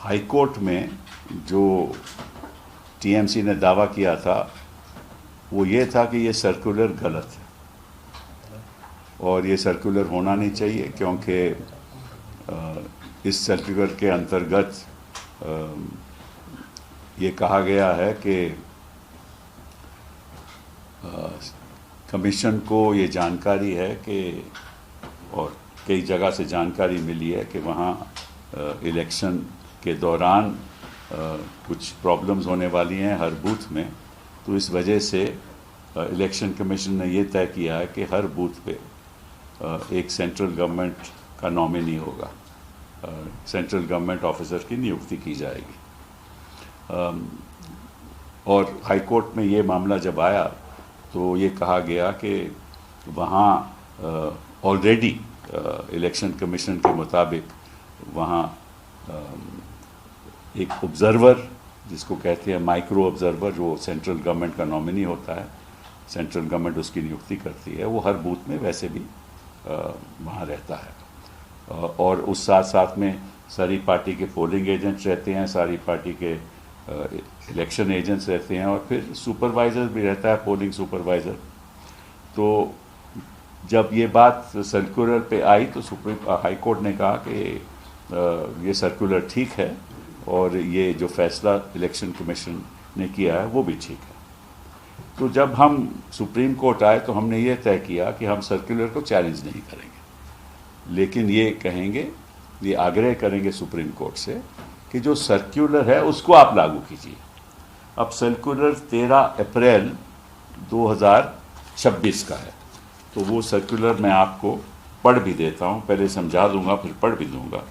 High court में जो TMC ने दावा किया था वो ये था कि ये सर्कुलर गलत है और ये सर्कुलर होना नहीं चाहिए, क्योंकि इस सर्कुलर के अंतर्गत ये कहा गया है कि कमीशन को ये जानकारी है कि, और कई जगह से जानकारी मिली है कि वहाँ इलेक्शन के दौरान कुछ प्रॉब्लम्स होने वाली हैं हर बूथ में। तो इस वजह से इलेक्शन कमीशन ने ये तय किया है कि हर बूथ पे एक सेंट्रल गवर्नमेंट का नॉमिनी होगा, सेंट्रल गवर्नमेंट ऑफिसर की नियुक्ति की जाएगी। और हाई कोर्ट में ये मामला जब आया तो ये कहा गया कि वहाँ ऑलरेडी इलेक्शन कमीशन के मुताबिक वहाँ एक ऑब्जर्वर, जिसको कहते हैं माइक्रो ऑब्जर्वर, जो सेंट्रल गवर्नमेंट का नॉमिनी होता है, सेंट्रल गवर्नमेंट उसकी नियुक्ति करती है, वो हर बूथ में वैसे भी वहाँ रहता है। और उस साथ साथ में सारी पार्टी के पोलिंग एजेंट्स रहते हैं, सारी पार्टी के इलेक्शन एजेंट्स रहते हैं, और फिर सुपरवाइज़र भी रहता है, पोलिंग सुपरवाइज़र। तो जब ये बात सर्कुलर पे आई तो सुप्रीम हाई कोर्ट ने कहा कि ये सर्कुलर ठीक है और ये जो फैसला इलेक्शन कमीशन ने किया है वो भी ठीक है। तो जब हम सुप्रीम कोर्ट आए तो हमने ये तय किया कि हम सर्कुलर को चैलेंज नहीं करेंगे, लेकिन ये कहेंगे, ये आग्रह करेंगे सुप्रीम कोर्ट से कि जो सर्कुलर है उसको आप लागू कीजिए। अब सर्कुलर 13 अप्रैल 2026 का है, तो वो सर्कुलर मैं आपको पढ़ भी देता हूँ, पहले समझा दूंगा फिर पढ़ भी दूंगा।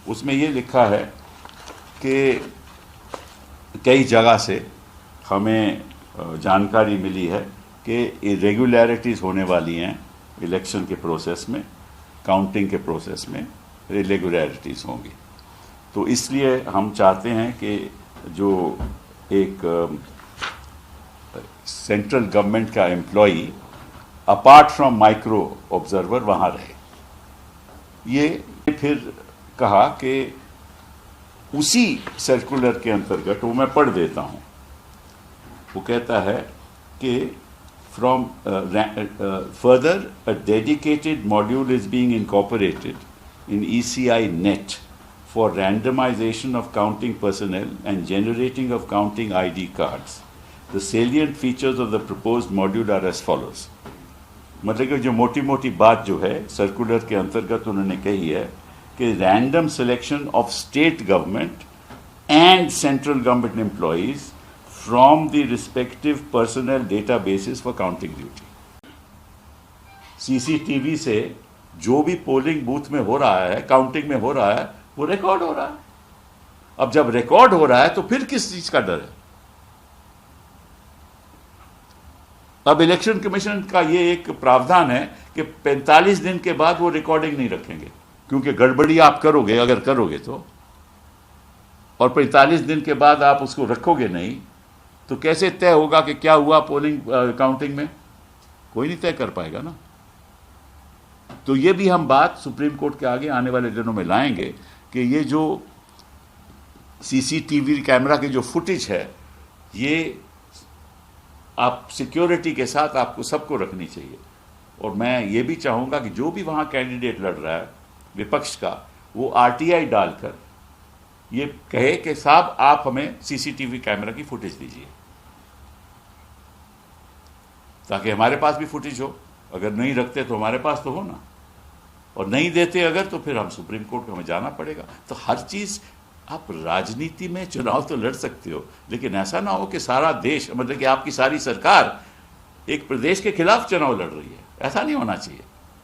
उसमें ये लिखा है कि कई जगह से हमें जानकारी मिली है कि इरेगुलरिटीज़ होने वाली हैं इलेक्शन के प्रोसेस में, काउंटिंग के प्रोसेस में इरेगुलरिटीज़ होंगी। तो इसलिए हम चाहते हैं कि जो एक सेंट्रल गवर्नमेंट का employee apart from micro observer वहाँ रहे। ये फिर कहा कि उसी सर्कुलर के अंतर्गत, वो मैं पढ़ देता हूँ, वो कहता है कि from further a dedicated module is being incorporated in ECI net for randomization of counting personnel and generating of counting ID cards. The salient features of the proposed module are as follows. मतलब कि जो मोटी मोटी बात जो है circular के अंतर्गत उन्होंने कही है कि random selection of state government and central government employees from the respective personal data basis for counting duty. CCTV से जो भी पोलिंग बूथ में हो रहा है, काउंटिंग में हो रहा है, वो रिकॉर्ड हो रहा है। अब जब रिकॉर्ड हो रहा है तो फिर किस चीज का डर है? अब इलेक्शन कमीशन का ये एक प्रावधान है कि 45 दिन के बाद वो रिकॉर्डिंग नहीं रखेंगे, क्योंकि गड़बड़ी आप करोगे, अगर करोगे तो, और 45 दिन के बाद आप उसको रखोगे नहीं, तो कैसे तय होगा कि क्या हुआ पोलिंग काउंटिंग में? कोई नहीं तय कर पाएगा ना। तो ये भी हम बात सुप्रीम कोर्ट के आगे आने वाले दिनों में लाएंगे कि ये जो CCTV कैमरा की जो फुटेज है, ये आप सिक्योरिटी के साथ आपको सबको रखनी चाहिए। और मैं ये भी चाहूँगा कि जो भी वहाँ कैंडिडेट लड़ रहा है विपक्ष का, वो RTI डालकर ये कहे कि साहब आप हमें CCTV कैमरा की फुटेज दीजिए, ताकि हमारे पास भी फुटेज हो। अगर नहीं रखते तो हमारे पास तो हो ना, और नहीं देते अगर, तो फिर हम सुप्रीम कोर्ट को हमें जाना पड़ेगा। तो हर चीज़, आप राजनीति में चुनाव तो लड़ सकते हो, लेकिन ऐसा ना हो कि सारा देश, मतलब कि आपकी सारी सरकार एक प्रदेश के खिलाफ चुनाव लड़ रही है। ऐसा नहीं होना चाहिए।